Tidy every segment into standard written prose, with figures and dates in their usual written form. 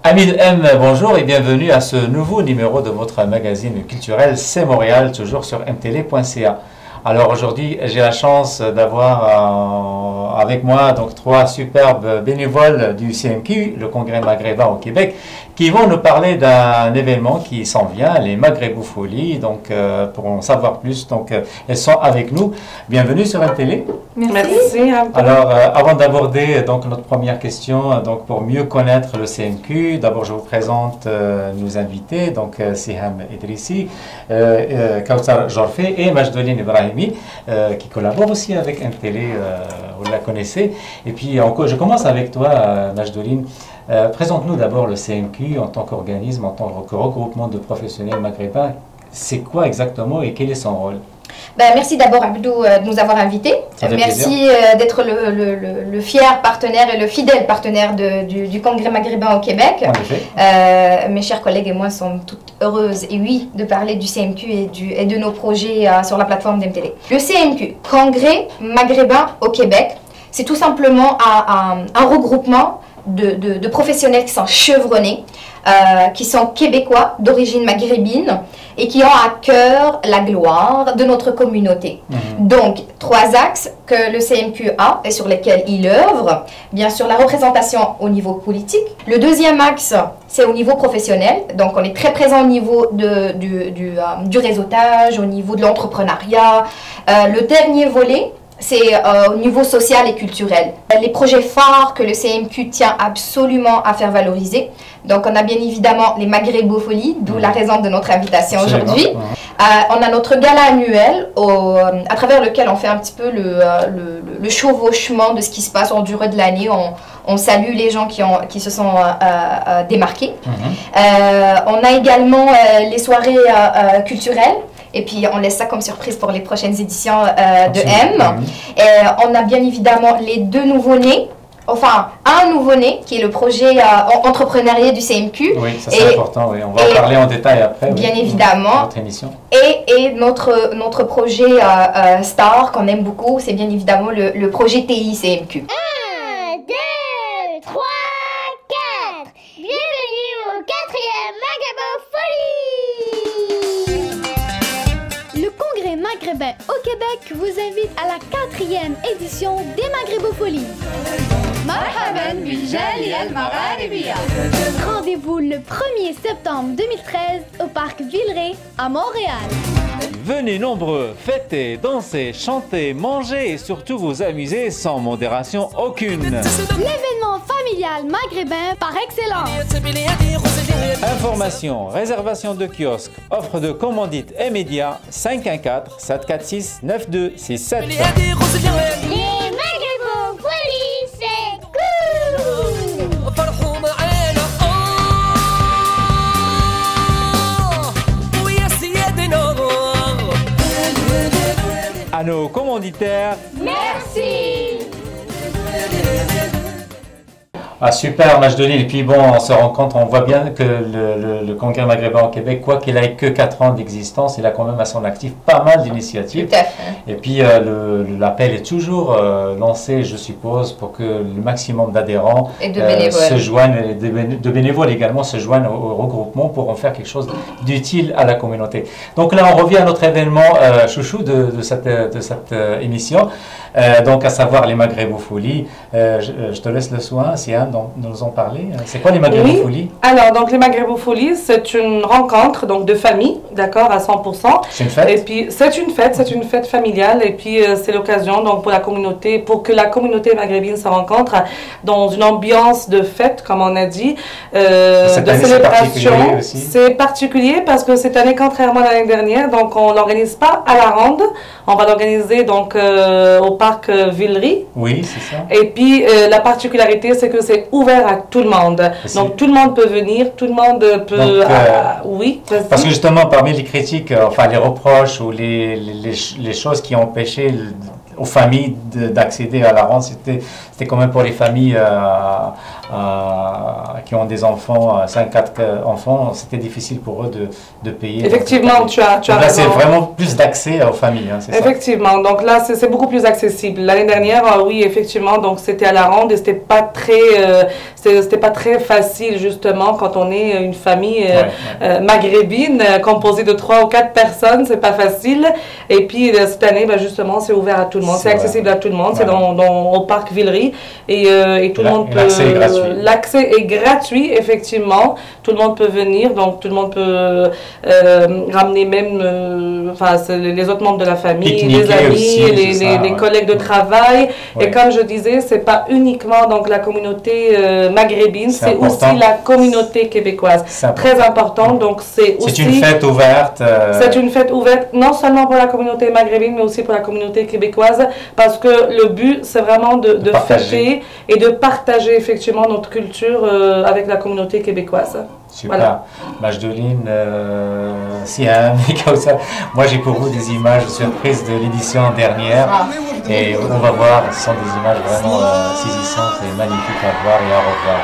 Amis de M, bonjour et bienvenue à ce nouveau numéro de votre magazine culturel C'est Montréal, toujours sur mtl.ca. Alors aujourd'hui, j'ai la chance d'avoir avec moi donc trois superbes bénévoles du CMQ, le Congrès maghrébin au Québec, qui vont nous parler d'un événement qui s'en vient, les Maghrébofolies. Donc pour en savoir plus, donc elles sont avec nous. Bienvenue sur MTL. Merci. Alors avant d'aborder donc notre première question, donc pour mieux connaître le CMQ, d'abord je vous présente nos invités, donc Siham Idrissi, Kautsar Jorfé et Majdoline Ibrahimi, qui collaborent aussi avec MTL, vous la connaissez. Et puis je commence avec toi, Majdoline. Présente-nous d'abord le CMQ en tant qu'organisme, en tant que regroupement de professionnels maghrébins. C'est quoi exactement et quel est son rôle? Merci d'abord Abdou de nous avoir invités. Merci d'être le fier partenaire et le fidèle partenaire du Congrès maghrébin au Québec. Mes chers collègues et moi sommes toutes heureuses et oui de parler du CMQ et de nos projets sur la plateforme d'MTL. Le CMQ, Congrès maghrébin au Québec, c'est tout simplement un regroupement de professionnels qui sont chevronnés, qui sont québécois d'origine maghrébine et qui ont à cœur la gloire de notre communauté. Donc, trois axes que le CMQ a et sur lesquels il œuvre. Bien sûr, la représentation au niveau politique. Le deuxième axe, c'est au niveau professionnel. Donc, on est très présent au niveau du réseautage, au niveau de l'entrepreneuriat. Le dernier volet, c'est au niveau social et culturel. Les projets phares que le CMQ tient absolument à faire valoriser. Donc, on a bien évidemment les Maghrébofolies, d'où la raison de notre invitation aujourd'hui. On a notre gala annuel à travers lequel on fait un petit peu le chevauchement de ce qui se passe en durée de l'année. On salue les gens qui se sont démarqués. On a également les soirées culturelles. Et puis, on laisse ça comme surprise pour les prochaines éditions de M. On a bien évidemment les deux nouveaux-nés. Enfin, un nouveau-né qui est le projet entrepreneuriat du CMQ. Oui, ça c'est important. Oui. On va en parler en détail après. Bien évidemment. Notre émission. Et notre projet star qu'on aime beaucoup, c'est bien évidemment le projet TI CMQ. 1, 2, 3, 4. Bienvenue au 4e Maghrébofolies. Le Congrès maghrébin au Québec vous invite à la 4e édition des Maghrébofolies. Rendez-vous le 1er septembre 2013 au parc Villeray à Montréal. Venez nombreux, fêter, danser, chanter, manger et surtout vous amuser sans modération aucune. L'événement familial maghrébin par excellence. Informations, réservation de kiosques, offre de commandites et médias 514-746-9267. Les Maghrébofolies, c'est cool! À nos commanditaires, merci! Ah, super, Majdoline. Et puis bon, on se rend compte, on voit bien que le Congrès maghrébin au Québec, quoi qu'il ait que 4 ans d'existence, il a quand même à son actif pas mal d'initiatives. Tout à fait. Et puis l'appel est toujours lancé, je suppose, pour que le maximum d'adhérents se joignent, de bénévoles également se joignent au regroupement pour en faire quelque chose d'utile à la communauté. Donc là, on revient à notre événement chouchou de cette émission, donc à savoir les Maghrébofolies. Je te laisse le soin, Sian, de nous en parler. C'est quoi les Maghrébofolies? Oui. Alors, donc les Maghrébofolies, c'est une rencontre donc de famille, d'accord, à 100%. C'est une fête? Et puis, c'est une fête familiale. Et puis, c'est l'occasion donc pour la communauté, pour que la communauté maghrébine se rencontre dans une ambiance de fête, comme on a dit, de célébration. C'est particulier parce que cette année, contrairement à l'année dernière, donc on l'organise pas à la ronde. On va l'organiser donc au parc Villeray. Oui, c'est ça. Et puis, la particularité, c'est que c'est ouvert à tout le monde. Donc, tout le monde peut venir, tout le monde peut... Donc, oui. Parce que justement, parmi les critiques, enfin les reproches ou les choses qui ont empêché aux familles d'accéder à la rente. C'était quand même pour les familles qui ont des enfants, 5-4 enfants, c'était difficile pour eux de payer. Effectivement, tu as donc là, c'est vraiment plus d'accès aux familles. Hein, effectivement, ça. Donc là, c'est beaucoup plus accessible. L'année dernière, oui, effectivement, donc c'était à la ronde et c'était pas très facile, justement, quand on est une famille maghrébine, composée de 3 ou 4 personnes, c'est pas facile. Et puis, cette année, justement, c'est ouvert à tout le monde, c'est accessible à tout le monde, c'est au parc Villery et tout le monde peut... L'accès est gratuit, effectivement. Tout le monde peut venir, donc tout le monde peut ramener même les autres membres de la famille, les amis, aussi, les collègues de travail. Oui. Et comme je disais, c'est pas uniquement donc la communauté maghrébine, c'est aussi la communauté québécoise. Très important. Donc c'est une fête ouverte. C'est une fête ouverte, non seulement pour la communauté maghrébine, mais aussi pour la communauté québécoise, parce que le but, c'est vraiment de fêter et de partager effectivement notre culture avec la communauté québécoise. Super. Voilà. Majdoline, Siham et Kautsar. Moi, j'ai pour vous des images surprises de l'édition dernière. Et on va voir, ce sont des images vraiment saisissantes et magnifiques à voir et à revoir.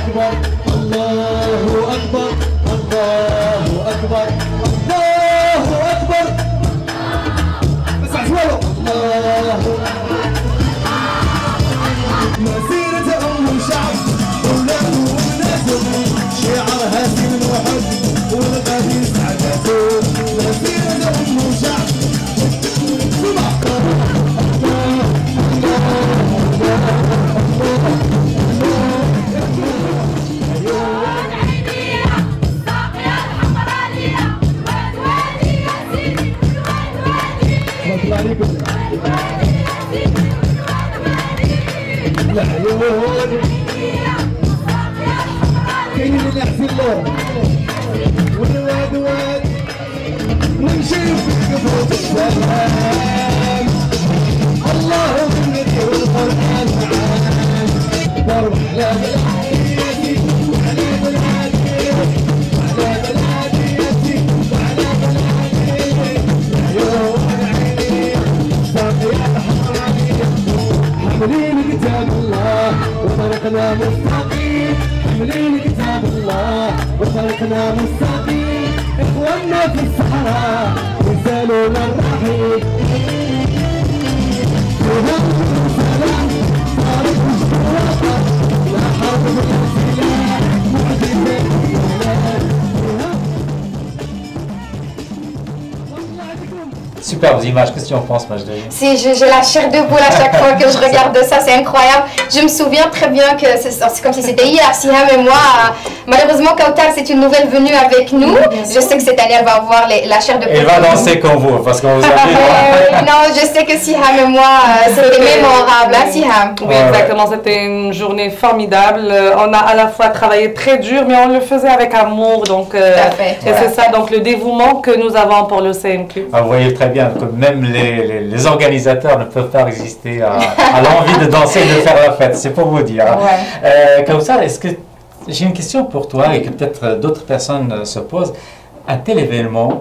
أكبر الله أكبر الله أكبر الله أكبر اسمع شوية الله مسيرة أم شعب أولاد وبناتهم شعارها سلم وحب والغادي سعادته مسيرة أم شعب كاين اللي يحسن له والواد واد ونشوف قبرة السلام اللهم ندير القرآن معاك واربح على بلاديتي وعلى بلادي وعلى بلاديتي وعلى بلادي يوم عيني ساقية حمرانية حاملين كتاب الله وطريقنا مستقيم حاملين كتاب الله وطريقنا مستقيم اخواننا في الصحراء يسالونا الرحيم سلام صارت مشتركة لا حرب ولا سلاح معجزة Superbes images, qu'est-ce que tu en penses, Majdi? Si, j'ai la chair de poule à chaque fois que je regarde ça, c'est incroyable. Je me souviens très bien que c'est comme si c'était hier, Siham et moi. Malheureusement, Kautar, c'est une nouvelle venue avec nous. Je sais que cette année, elle va avoir la chair de poule. Elle va danser comme vous, parce qu'on vous a vu. Non, je sais que Siham et moi, c'était mémorable, hein, Siham? Oui, exactement. C'était une journée formidable. On a à la fois travaillé très dur, mais on le faisait avec amour. Donc, et c'est ça, donc le dévouement que nous avons pour le CMQ. Vous voyez très bien que même les organisateurs ne peuvent pas résister à l'envie de danser et de faire la fête. C'est pour vous dire. Kautar, est-ce que j'ai une question pour toi et que peut-être d'autres personnes se posent. Un tel événement,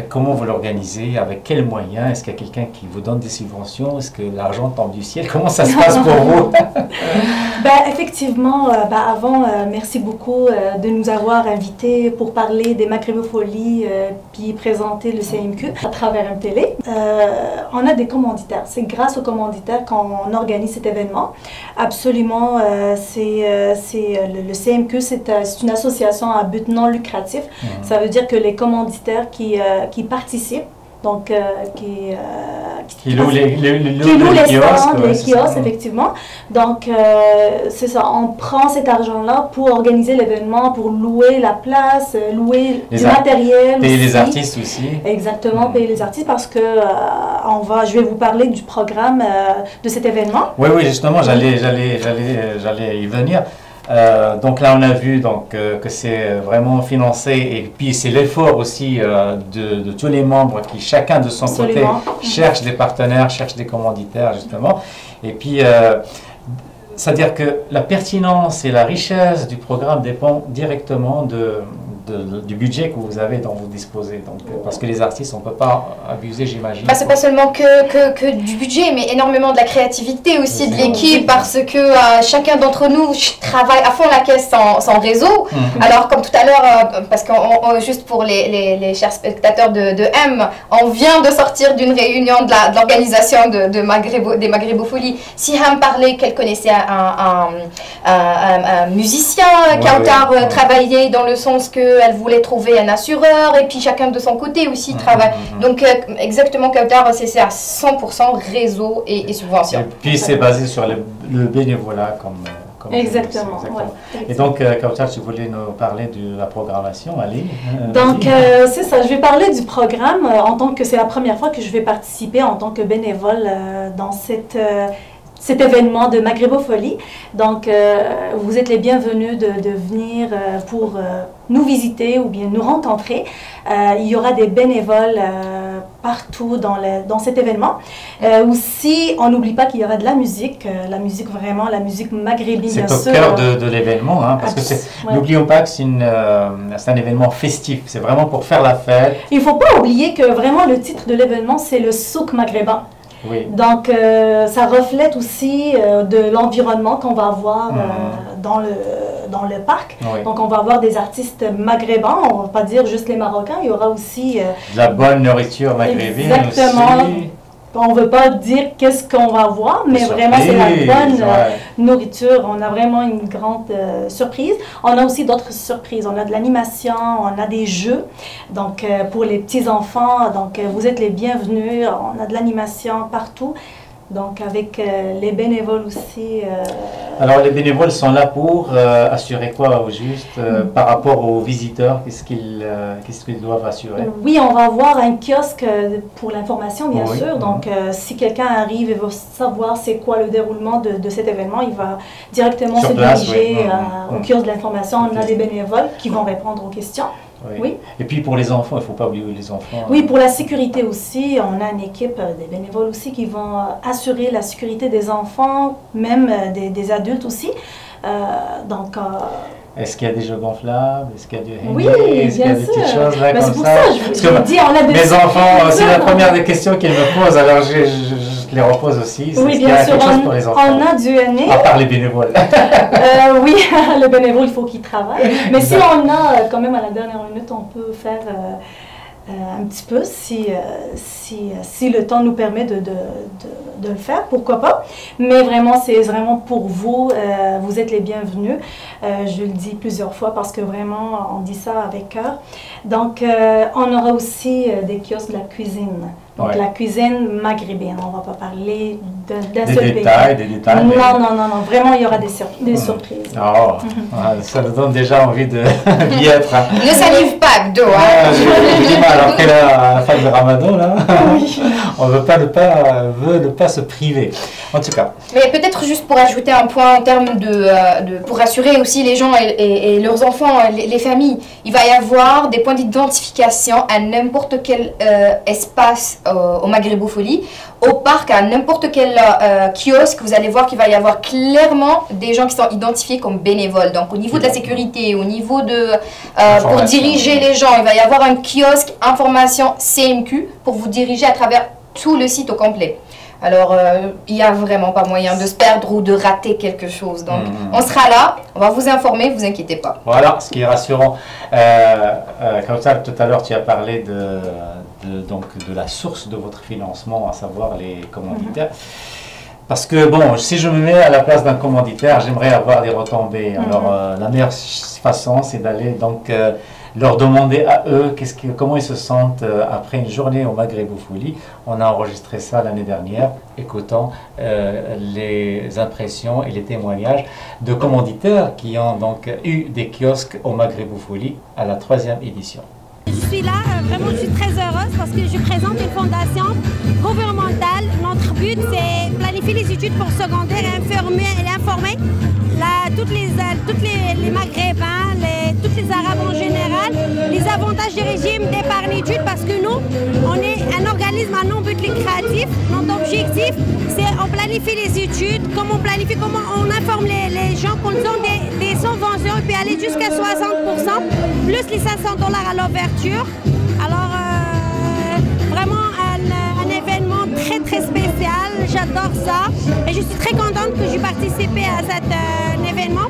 comment vous l'organisez? Avec quels moyens? Est-ce qu'il y a quelqu'un qui vous donne des subventions? Est-ce que l'argent tombe du ciel? Comment ça se passe pour vous? Effectivement, avant, merci beaucoup de nous avoir invités pour parler des Maghrébopholie puis présenter le CMQ à travers une télé. On a des commanditaires. C'est grâce aux commanditaires qu'on organise cet événement. Absolument, le CMQ, c'est une association à but non lucratif. Ça veut dire que les commanditaires qui participent, donc qui louent les kiosques, effectivement. Donc c'est ça, on prend cet argent-là pour organiser l'événement, pour louer la place, louer du matériel. Payer les artistes aussi. Exactement, payer les artistes parce que je vais vous parler du programme de cet événement. Oui, justement, j'allais y venir. Donc là, on a vu que c'est vraiment financé et puis c'est l'effort aussi de tous les membres qui, chacun de son côté, cherche des partenaires, cherche des commanditaires, justement. Et puis, c'est-à-dire que la pertinence et la richesse du programme dépend directement du budget que vous avez, dont vous disposez. Donc, parce que les artistes, on ne peut pas abuser, j'imagine. C'est pas seulement que du budget, mais énormément de la créativité aussi de l'équipe, parce que chacun d'entre nous travaille à fond la caisse sans réseau. Alors, comme tout à l'heure, parce que juste pour les chers spectateurs de M, on vient de sortir d'une réunion de l'organisation des Maghrébopholie. Siham parlait qu'elle connaissait un musicien, Kautar travaillait dans le sens que elle voulait trouver un assureur et puis chacun de son côté aussi travaille. Donc exactement, Kautar, c'est à 100% réseau et subvention. Et puis c'est basé sur le bénévolat comme exactement. Et donc, Kautar, tu voulais nous parler de la programmation, allez. Donc, c'est ça, je vais parler du programme en tant que c'est la première fois que je vais participer en tant que bénévole dans cet événement de Maghrébopholie. Donc, vous êtes les bienvenus de venir pour nous visiter ou bien nous rencontrer. Il y aura des bénévoles partout dans cet événement. Aussi, on n'oublie pas qu'il y aura de la musique vraiment, la musique maghrébine, bien sûr. C'est au cœur de l'événement, hein, parce que n'oublions pas que c'est un événement festif. C'est vraiment pour faire la fête. Il ne faut pas oublier que vraiment le titre de l'événement, c'est le souk maghrébin. Oui. Donc, ça reflète aussi de l'environnement qu'on va avoir dans le parc. Oui. Donc, on va avoir des artistes maghrébins, on ne va pas dire juste les Marocains, il y aura aussi... de la bonne nourriture maghrébine exactement. Aussi. On ne veut pas dire qu'est-ce qu'on va voir, mais vraiment c'est la bonne nourriture. On a vraiment une grande surprise. On a aussi d'autres surprises. On a de l'animation, on a des jeux. Donc pour les petits-enfants, donc vous êtes les bienvenus. On a de l'animation partout. Donc avec les bénévoles aussi. Alors les bénévoles sont là pour assurer quoi au juste par rapport aux visiteurs? Qu'est-ce qu'ils doivent assurer? Oui, on va avoir un kiosque pour l'information bien sûr. Donc si quelqu'un arrive et veut savoir c'est quoi le déroulement de cet événement, il va directement se diriger au kiosque de l'information. On a des bénévoles qui vont répondre aux questions. Oui. Et puis pour les enfants, il ne faut pas oublier les enfants. Oui, pour la sécurité aussi, on a une équipe, des bénévoles aussi qui vont assurer la sécurité des enfants, même des adultes aussi. Est-ce qu'il y a des jeux gonflables? Est-ce qu'il y a du hang? Oui, Est-ce qu'il y a des petites choses là comme ça? Je vous dis, on a des... Mes enfants, c'est la première des questions qu'ils me posent, alors je les repose aussi. Oui, bien sûr, pour les enfants? On a du NE. À part les bénévoles. Oui, les bénévoles, il faut qu'ils travaillent. Mais si on a, quand même, à la dernière minute, on peut faire un petit peu, si le temps nous permet de le faire, pourquoi pas. Mais vraiment, c'est vraiment pour vous, vous êtes les bienvenus. Je le dis plusieurs fois parce que vraiment, on dit ça avec cœur. Donc, on aura aussi des kiosques de la cuisine. Donc, la cuisine maghrébine, on ne va pas parler d'un seul pays. Des détails. Non, vraiment, il y aura des surprises. Oh, ça nous donne déjà envie d'y être. Ne salive pas, Abdo. Je dis mal, après la fin de Ramadan, là, on ne veut ne pas se priver. En tout cas. Mais peut-être juste pour ajouter un point en termes pour rassurer aussi les gens et leurs enfants, les familles, il va y avoir des points d'identification à n'importe quel espace au Maghrébofolie, au parc, à n'importe quel kiosque. Vous allez voir qu'il va y avoir clairement des gens qui sont identifiés comme bénévoles. Donc au niveau de la sécurité, au niveau pour diriger les gens, il va y avoir un kiosque information CMQ pour vous diriger à travers tout le site au complet. Alors, il n'y a vraiment pas moyen de se perdre ou de rater quelque chose. Donc, on sera là, on va vous informer, ne vous inquiétez pas. Voilà, ce qui est rassurant. Kautar, tout à l'heure, tu as parlé donc, de la source de votre financement, à savoir les commanditaires. Parce que, bon, si je me mets à la place d'un commanditaire, j'aimerais avoir des retombées. Alors, la meilleure façon, c'est d'aller donc... leur demander à eux comment ils se sentent après une journée au Maghrébofolie. On a enregistré ça l'année dernière, écoutant les impressions et les témoignages de commanditaires qui ont donc eu des kiosques au Maghrébofolie à la 3e édition. Je suis là, vraiment je suis très heureuse parce que je présente une fondation gouvernementale. Notre but c'est planifier les études pour secondaire et informer toutes les Maghrébins, tous les Arabes en général, les avantages du régime d'épargne études parce que nous, on est un organisme à non-but lucratif. Notre objectif, c'est on planifie les études, comment on informe les gens qu'on ont des subventions et puis aller jusqu'à 60%, plus les $500 à l'ouverture. Alors, vraiment un événement très très spécial, j'adore ça et je suis très contente que j'ai participé à cet événement.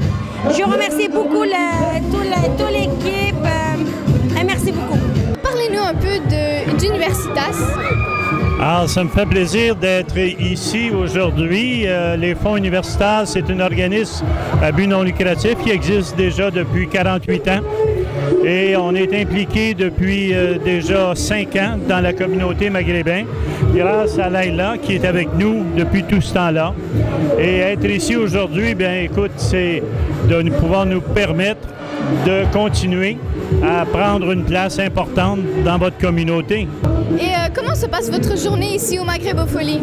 Je remercie beaucoup toute l'équipe et merci beaucoup. Parlez-nous un peu d'Universitas. Alors, ça me fait plaisir d'être ici aujourd'hui. Les fonds universitaires, c'est un organisme à but non lucratif qui existe déjà depuis 48 ans. Et on est impliqué depuis déjà 5 ans dans la communauté maghrébine, grâce à Laila qui est avec nous depuis tout ce temps-là. Et être ici aujourd'hui, bien écoute, c'est de pouvoir nous permettre de continuer à prendre une place importante dans votre communauté. Et comment se passe votre journée ici au Maghrébofolie?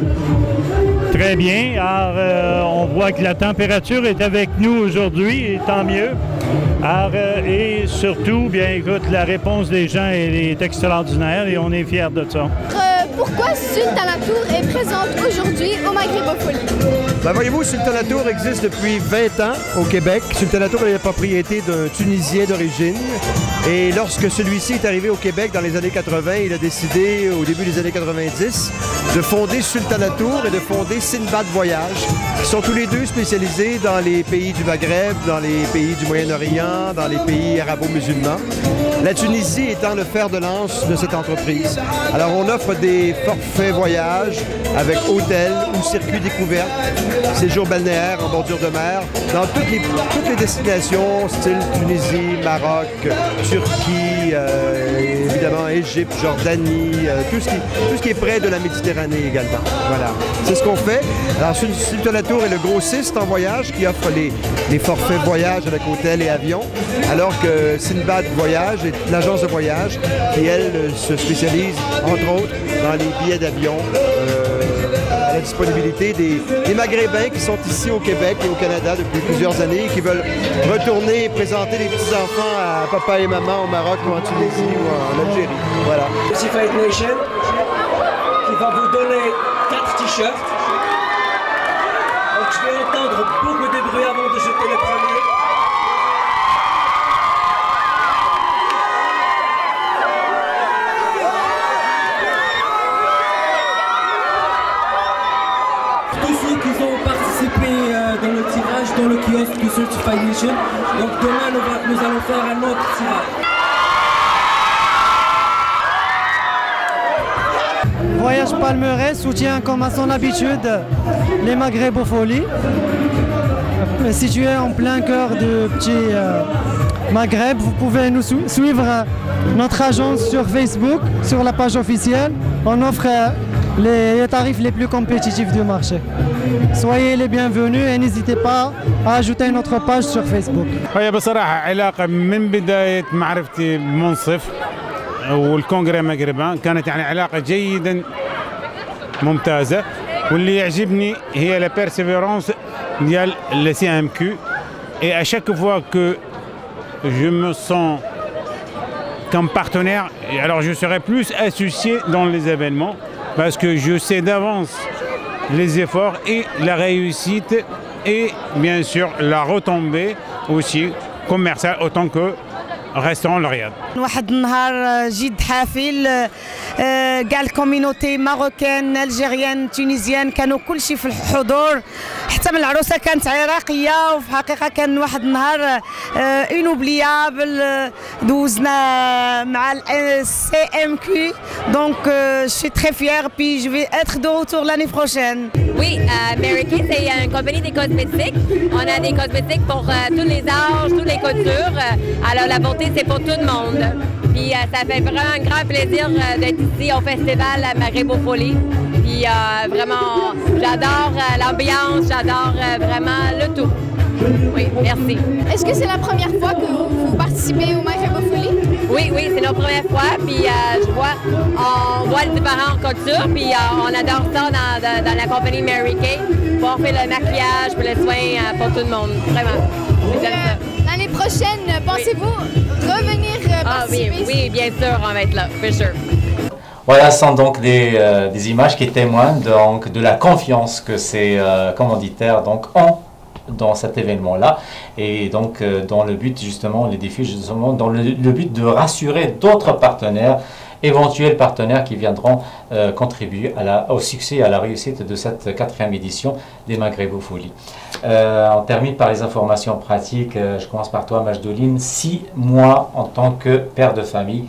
Très bien. Alors, on voit que la température est avec nous aujourd'hui, et tant mieux. Alors, et surtout, bien écoute, la réponse des gens est extraordinaire et on est fiers de ça. Pourquoi Sultanatour est présente aujourd'hui au Maghrébofolie? Ben, voyez-vous, Sultanatour existe depuis 20 ans au Québec. Sultanatour est la propriété d'un Tunisien d'origine. Et lorsque celui-ci est arrivé au Québec dans les années 80, il a décidé, au début des années 90, de fonder Sultanatour et de fonder Sinbad Voyage, qui sont tous les deux spécialisés dans les pays du Maghreb, dans les pays du Moyen-Orient, dans les pays arabo-musulmans. La Tunisie étant le fer de lance de cette entreprise. Alors, on offre des forfaits voyages avec hôtel ou circuit découverte, séjour balnéaire en bordure de mer, dans toutes les destinations, style Tunisie, Maroc, Turquie, évidemment Égypte, Jordanie, tout ce qui est près de la Méditerranée également. Voilà, c'est ce qu'on fait. Alors, Sultanatour est le grossiste en voyage qui offre les forfaits voyage avec hôtel et avion, alors que Sinbad Voyage est l'agence de voyage qui, elle, se spécialise, entre autres, dans les billets d'avion, à la disponibilité des Maghrébins qui sont ici au Québec et au Canada depuis plusieurs années et qui veulent retourner et présenter les petits-enfants à papa et maman au Maroc ou en Tunisie ou en Algérie. Voilà. Ici Fight Nation qui va vous donner 4 t-shirts. Donc je vais entendre beaucoup de bruit avant de jeter le premier. Dans le tirage, dans le kiosque du Certified Nation. Donc demain, nous allons faire un autre tirage. Voyage Palmeraie soutient comme à son habitude les Maghrébopholie, situé en plein cœur du petit Maghreb. Vous pouvez nous suivre notre agence sur Facebook, sur la page officielle. On offre les tarifs les plus compétitifs du marché. Soyez les bienvenus et n'hésitez pas à ajouter notre page sur Facebook. هي بصراحة علاقة من بداية معرفتي بمنصف والكونغري مغربان كانت يعني علاقة جيدا ممتازة واللي يعجبني هي la persévérance ديال le CMQ et à chaque fois que je me sens comme partenaire, alors je serai plus associé dans les événements parce que je sais d'avance les efforts et la réussite et bien sûr la retombée aussi commerciale autant que restaurant L'Oréal. واحد النهار جد حافل كاع الكوميونيتي ماروكان الجيريان تونيزيان كانوا كلشي في الحضور حتى من العروسه كانت عراقيه وفي الحقيقه كان واحد النهار انوبليابل دوزنا مع CMQ donc je suis très fière puis je vais être de retour l'année prochaine. Oui, Mary Kay c'est une compagnie des cosmétiques. On a des cosmétiques pour tous les âges, toutes les coutures. Alors la beauté c'est pour tout le monde. Puis ça fait vraiment un grand plaisir d'être ici au festival Maghrébopholie. Puis vraiment, j'adore l'ambiance, j'adore vraiment le tout. Oui, merci. Est-ce que c'est la première fois que vous participez au Maghrébopholie? Oui, oui, c'est notre première fois. Puis on voit les différentes cultures. Puis on adore ça dans la compagnie Mary Kay. On fait le maquillage, pour les soins pour tout le monde. Vraiment. J'aime ça. L'année prochaine, pensez-vous revenir participer? Oui, bien sûr, on va être là, for sure. Voilà, ce sont donc des images qui témoignent donc de la confiance que ces commanditaires donc ont dans cet événement-là et donc dans le but justement, les défis justement, dans le but de rassurer d'autres partenaires, éventuels partenaires qui viendront contribuer au succès et à la réussite de cette 4e édition des Maghrébopholie. On termine par les informations pratiques. Je commence par toi, Majdoline. Si moi, en tant que père de famille,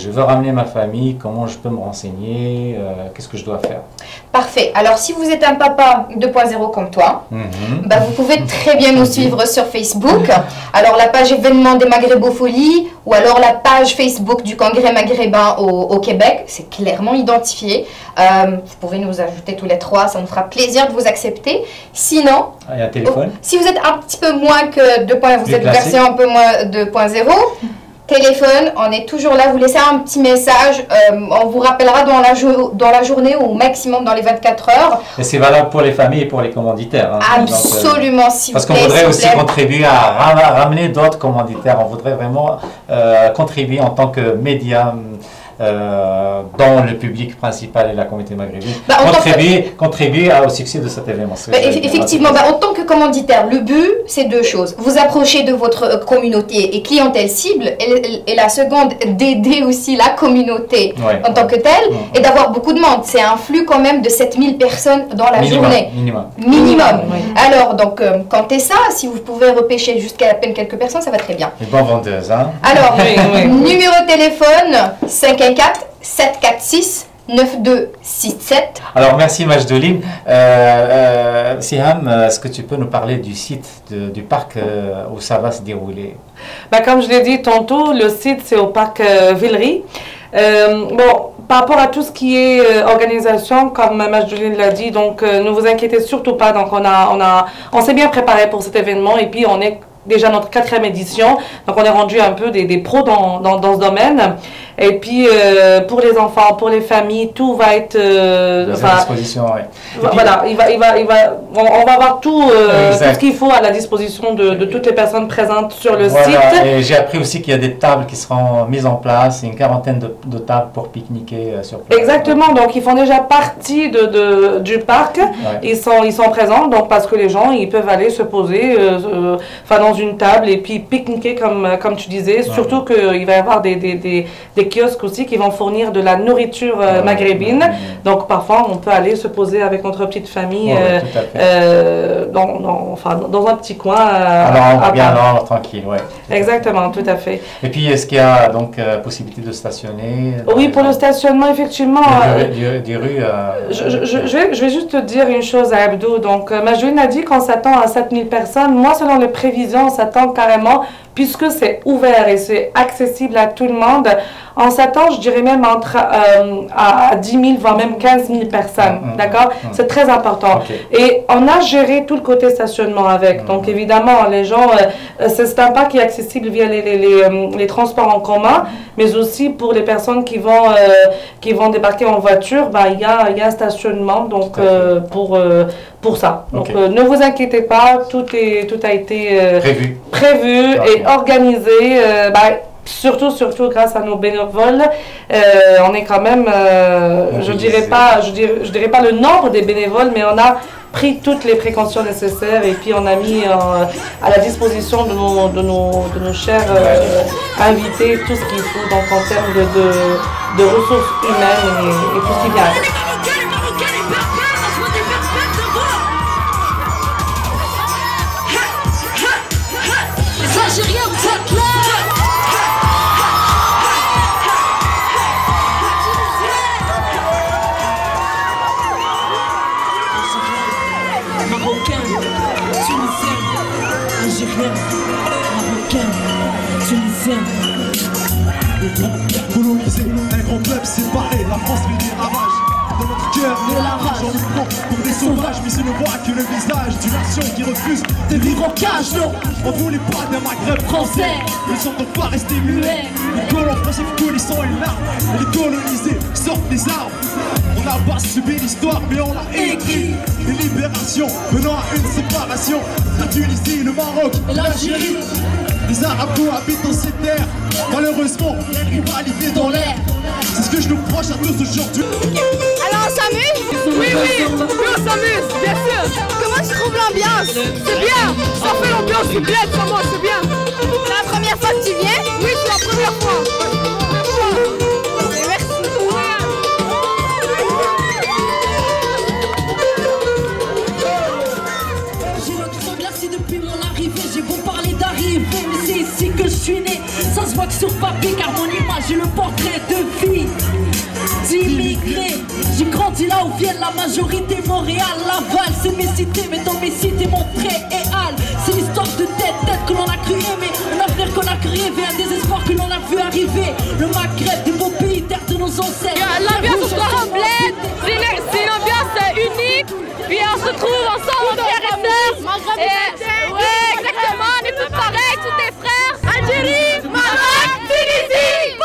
je veux ramener ma famille, comment je peux me renseigner, qu'est-ce que je dois faire? Parfait. Alors, si vous êtes un papa 2.0 comme toi, bah, vous pouvez très bien nous suivre sur Facebook. Alors, la page événement des Maghrébopholie ou alors la page Facebook du Congrès maghrébin au Québec, c'est clairement identifié. Vous pouvez nous ajouter tous les trois, ça nous fera plaisir de vous accepter. Sinon, il y a un téléphone. Si vous êtes un petit peu moins que 2.0, vous êtes version un peu moins 2.0, téléphone, on est toujours là, vous laissez un petit message, on vous rappellera dans la journée ou au maximum dans les 24 heures. Et c'est valable pour les familles et pour les commanditaires. Hein. Absolument, s'il vous plaît. Parce qu'on voudrait aussi contribuer à ramener d'autres commanditaires, on voudrait vraiment contribuer en tant que média dont le public principal et la communauté maghrébine, contribuent au succès de cet événement. Effectivement, en tant que commanditaire, le but, c'est deux choses. Vous approchez de votre communauté et clientèle cible, et la seconde, d'aider aussi la communauté en tant que telle, et d'avoir beaucoup de monde. C'est un flux quand même de 7000 personnes dans la journée. Minimum. Alors, donc, comptez ça. Si vous pouvez repêcher jusqu'à à peine quelques personnes, ça va très bien. Et bonne vendeuse, hein? Alors, numéro de téléphone, 514-746-9267. Alors, merci Majdoline. Siham, est-ce que tu peux nous parler du site du parc où ça va se dérouler? Comme je l'ai dit tantôt, le site, c'est au parc Villery. Par rapport à tout ce qui est organisation, comme Majdoline l'a dit, donc ne vous inquiétez surtout pas. Donc on s'est bien préparé pour cet événement et puis on est déjà notre 4e édition. Donc on est rendu un peu des pros dans ce domaine. Et puis pour les enfants, pour les familles, tout va être à disposition. Voilà, on va avoir tout ce qu'il faut à la disposition de toutes les personnes présentes sur le site. Et j'ai appris aussi qu'il y a des tables qui seront mises en place, une quarantaine de tables pour pique-niquer sur place. Exactement, donc ils font déjà partie du parc. Ils sont présents, donc parce que les gens ils peuvent aller se poser dans une table et puis pique-niquer comme tu disais. Surtout qu'il va y avoir des kiosques aussi qui vont fournir de la nourriture maghrébine. Donc parfois on peut aller se poser avec notre petite famille dans un petit coin. Alors tranquille, Exactement, tout à fait. Et puis est-ce qu'il y a donc possibilité de stationner? Oui, pour le stationnement, effectivement. Des rues. Je vais juste te dire une chose à Abdou. Donc Majdoline a dit qu'on s'attend à 7000 personnes. Moi, selon les prévisions, on s'attend carrément, puisque c'est ouvert et c'est accessible à tout le monde, on s'attend, je dirais même à 10 000, voire même 15 000 personnes, d'accord? C'est très important. Et on a géré tout le côté stationnement avec. Donc évidemment, les gens, c'est un parc qui est accessible via les transports en commun, mais aussi pour les personnes qui vont débarquer en voiture, il y a un stationnement donc, pour ça. Donc ne vous inquiétez pas, tout a été prévu et organisé. Surtout grâce à nos bénévoles, on est quand même, je dirais pas le nombre des bénévoles, mais on a pris toutes les précautions nécessaires et puis on a mis à la disposition de nos chers invités tout ce qu'il faut donc en termes de ressources humaines et tout ce qui vient avec. Colonisé, un grand peuple séparé, la France fait des ravages. Dans notre cœur, de la rage, on nous prend pour des sauvages, mais ce ne voit que le visage d'une nation qui refuse de vivre en cage. Non, on voulait pas d'un Maghreb français, ils sont donc pas restés muets. Les colons français connaissant une arme, et les colonisés sortent des armes. On n'a pas subi l'histoire, mais on l'a écrit. Une libération menant à une séparation. La Tunisie, le Maroc et l'Algérie. Les Arabes cohabitent dans ces terres. Malheureusement, il y a une rivalité dans l'air. C'est ce que je nous reproche à tous aujourd'hui. Alors on s'amuse? Oui, on s'amuse, bien sûr. Comment tu trouves l'ambiance? C'est bien, ça fait l'ambiance, c'est bien, c'est bien. C'est la première fois que tu viens? Oui, c'est la première fois. Mais c'est ici que je suis né, ça se voit que sur papier, car mon image est le portrait de vie d'immigrés. J'ai grandi là où vient la majorité, Montréal, Laval, c'est mes cités, mais dans mes cités, Montré et Halle. C'est l'histoire de tête que l'on a cru aimer, un avenir qu'on a cru rêver, un désespoir que l'on a vu arriver. Le Maghreb, des beaux pays, terre de nos ancêtres. L'ambiance au soir en bled, c'est une ambiance unique, puis on se retrouve ensemble, frères et sœurs. Ouais, exactement, on est tous pareils, tous des frères. Algérie, Maroc, Tunisie,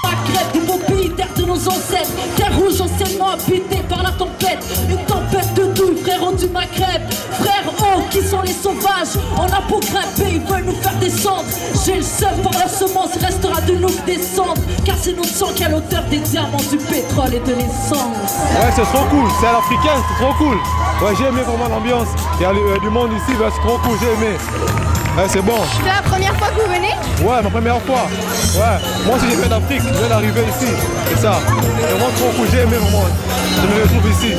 Maghreb, des beaux pays, terre de nos ancêtres. Terre rouge anciennement habitée par la tempête. Une tempête de douille, frères du Maghreb. Frères qui sont sont les sauvages. On a pour grimper, ils veulent nous faire descendre. J'ai le seum par la semence, restera de nous que descendre. Car c'est notre sang qui a l'odeur des diamants, du pétrole et de l'essence. Ouais, c'est trop cool, c'est à l'africain, c'est trop cool. Ouais, j'ai aimé vraiment l'ambiance. Il y a du monde ici, bah, c'est trop cool, j'ai aimé. Ouais, c'est bon. C'est la première fois que vous venez? Ouais, ma première fois. Ouais, moi aussi j'ai fait d'Afrique, je viens d'arriver ici. C'est ça. C'est vraiment trop cool, j'ai aimé vraiment. Je me retrouve ici.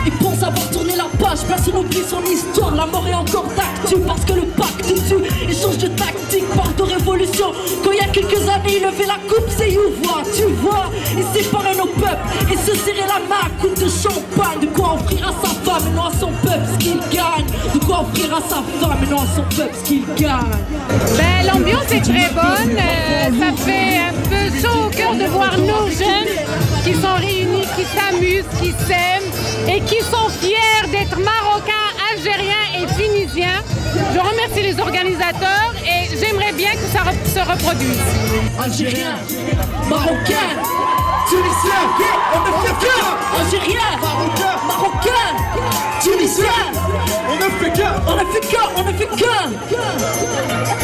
Ils pensent avoir tourné la page, personne n'oublie son histoire. La mort est encore d'actu parce que le pacte tue. Ils changent de tactique, part de révolution. Quand il y a quelques années, ils levaient la coupe, c'est Youvois. Tu vois, ils séparaient nos peuples et se serraient la main à coups de champagne. De quoi offrir à sa femme et non à son peuple ce qu'il gagne. De quoi offrir à sa femme et non à son peuple ce qu'il gagne. Ben, l'ambiance est très bonne. Ça fait un peu chaud au cœur de voir nos jeunes qui sont réunis, qui s'amusent, qui s'aiment et qui sont fiers d'être marocains, algériens et tunisiens. Je remercie les organisateurs et j'aimerais bien que ça se reproduise. Algériens, marocains, tunisiens, on ne fait qu'un. Algériens, marocains, tunisiens, on ne fait qu'un. On ne fait qu'un, on ne fait qu'un.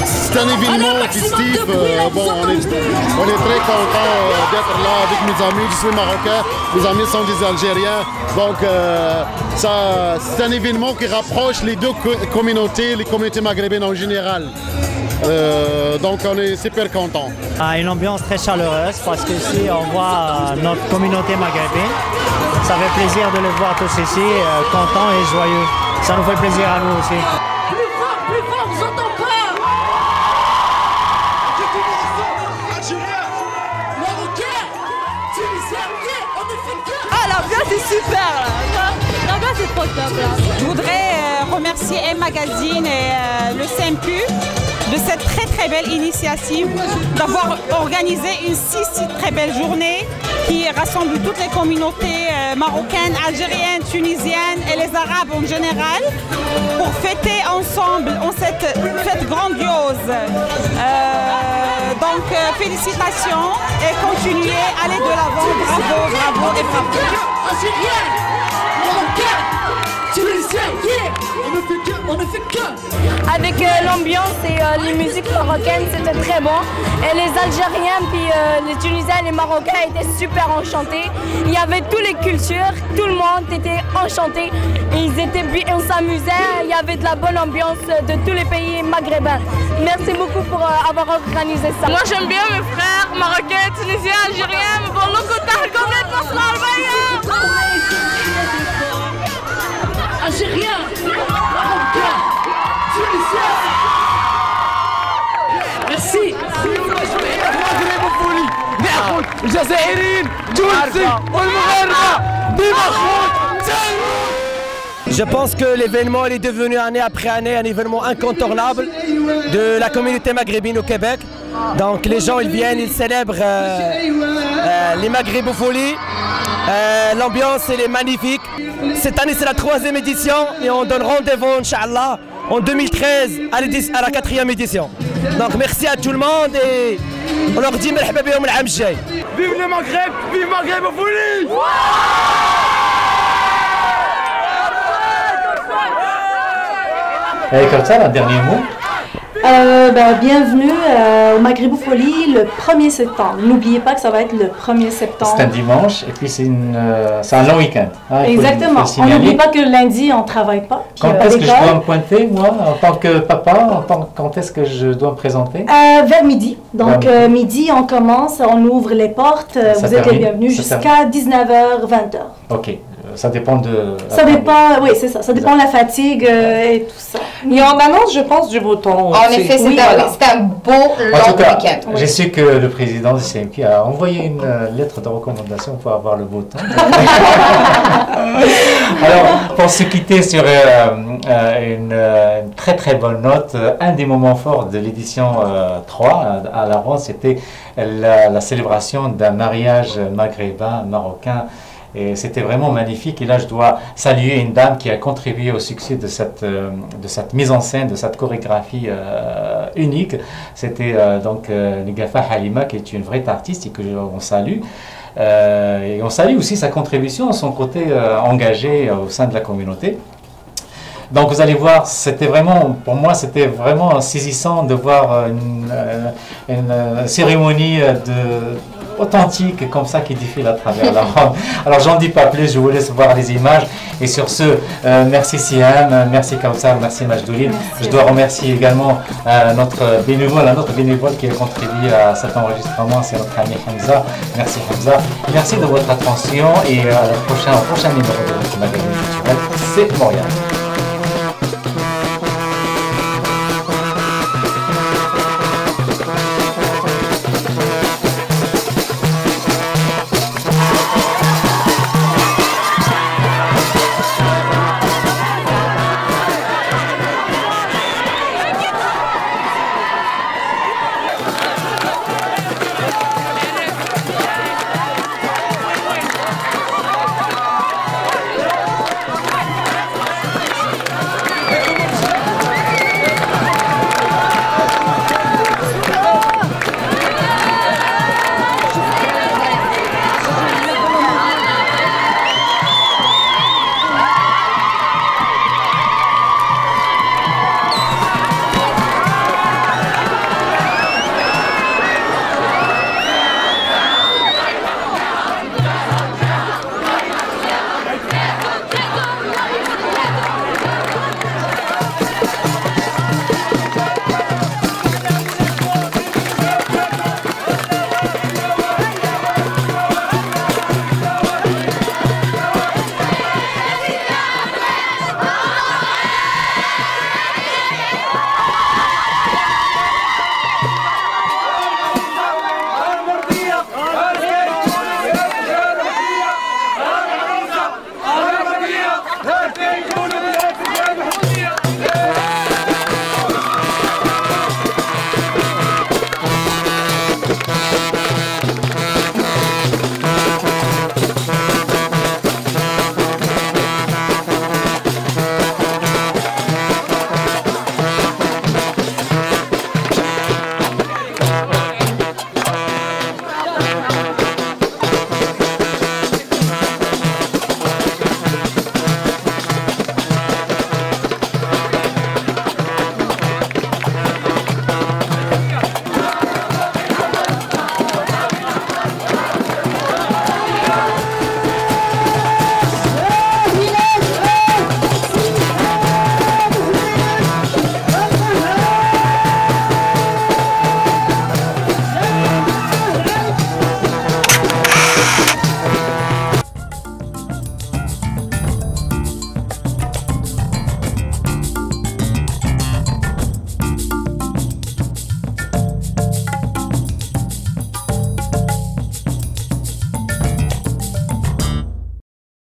C'est un événement festif. Bon, on est très content d'être là avec mes amis. Je suis marocain, mes amis sont des Algériens. Donc, c'est un événement qui rapproche les deux communautés, les communautés maghrébines en général. Donc, on est super contents. Une ambiance très chaleureuse parce qu'ici, on voit notre communauté maghrébine. Ça fait plaisir de les voir tous ici, contents et joyeux. Ça nous fait plaisir à nous aussi. Plus fort, je n'entends pas. Ah, l'ambiance est super là. L'ambiance est trop top là. Je voudrais remercier M-Magazine et le CMQ de cette très belle initiative, d'avoir organisé une si très belle journée qui rassemble toutes les communautés marocaines, algériennes, tunisiennes et les arabes en général pour fêter ensemble en cette fête grandiose. Donc félicitations et continuez, allez de l'avant, bravo, bravo et bravo. Algériens, marocains, tunisiens, on ne fait que. Avec l'ambiance et les musiques marocaines, c'était très bon. Et les Algériens, puis les Tunisiens, les Marocains étaient super enchantés. Il y avait toutes les cultures, tout le monde était enchanté. Ils étaient, on s'amusait, il y avait de la bonne ambiance de tous les pays maghrébins. Merci beaucoup pour avoir organisé ça. Moi j'aime bien mes frères marocains, tunisiens, algériens, mais bon, le côté complètement slave. Algériens, marocains, tunisiens. Merci. Je pense que l'événement est devenu année après année un événement incontournable de la communauté maghrébine au Québec. Donc les gens ils viennent, ils célèbrent les Maghrébopholie. L'ambiance elle est magnifique. Cette année c'est la 3e édition et on donne rendez-vous Inch'Allah en 2013 à la 4e édition. Donc merci à tout le monde et on leur dit merhaba bihom l'am jay. Vive le Maghreb, vive Maghrébopholie! Et comme ça, un dernier mot. Bienvenue au Maghrébopholie le 1er septembre. N'oubliez pas que ça va être le 1er septembre. C'est un dimanche et puis c'est un long week-end. Hein, exactement. On n'oublie pas que lundi, on ne travaille pas. Quand est-ce que je dois me pointer, moi, en tant que papa? Quand est-ce que je dois me présenter? Vers midi. Donc, midi, on commence, on ouvre les portes. Vous êtes les bienvenus jusqu'à 19h, 20h. OK. Ça dépend de... Ça dépend, oui, c'est ça. Ça dépend de la fatigue et tout ça. Et on annonce, je pense, du beau temps. En effet, c'est un beau long week-end. J'ai su que le président du CMQ a envoyé une lettre de recommandation pour avoir le beau temps. Alors, pour se quitter sur une très bonne note, un des moments forts de l'édition 3 à la Ronde, c'était la célébration d'un mariage maghrébin, marocain. Et c'était vraiment magnifique. Et là, je dois saluer une dame qui a contribué au succès de cette mise en scène, de cette chorégraphie unique. C'était donc Negafa Halima, qui est une vraie artiste et que on salue. Et on salue aussi sa contribution, son côté engagé au sein de la communauté. Donc vous allez voir, c'était vraiment, pour moi, c'était vraiment saisissant de voir une cérémonie authentique comme ça qui défile à travers la ronde. Alors j'en dis pas plus, je vous laisse voir les images. Et sur ce, merci Siham, merci Kautsar, merci Majdouline. Je dois remercier également notre bénévole qui a contribué à cet enregistrement, c'est notre ami Hamza. Merci Hamza. Merci de votre attention et au prochain numéro de votre magazine culturel, c'est Montréal.